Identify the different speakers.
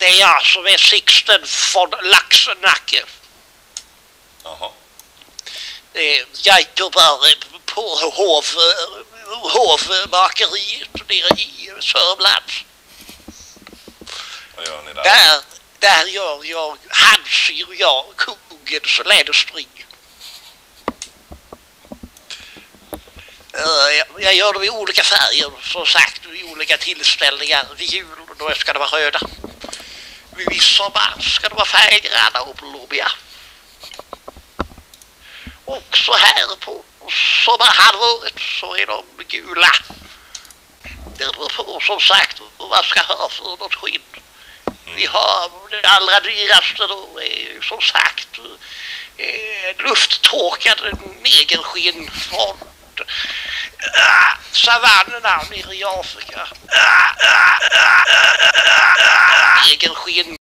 Speaker 1: Det är jag som är Sixten von Laxenacke.
Speaker 2: Jaha.
Speaker 1: Jag jobbar på hovmakeriet nere i Sörmland.
Speaker 2: Vad gör ni där?
Speaker 1: Där gör jag handsyr jag kungens läderstring. Jag gör dem i olika färger, som sagt, i olika tillställningar. Vid jul då ska det vara röda. Vid midsommar ska det vara färggröna och blommiga. Och så här på sommarhalvåret så är de gula. Det beror på, som sagt, vad man ska ha för något skinn. Vi har det allra dyraste då, som sagt, lufttorkade negerskinn från savannerna nere i Afrika. Negerskinn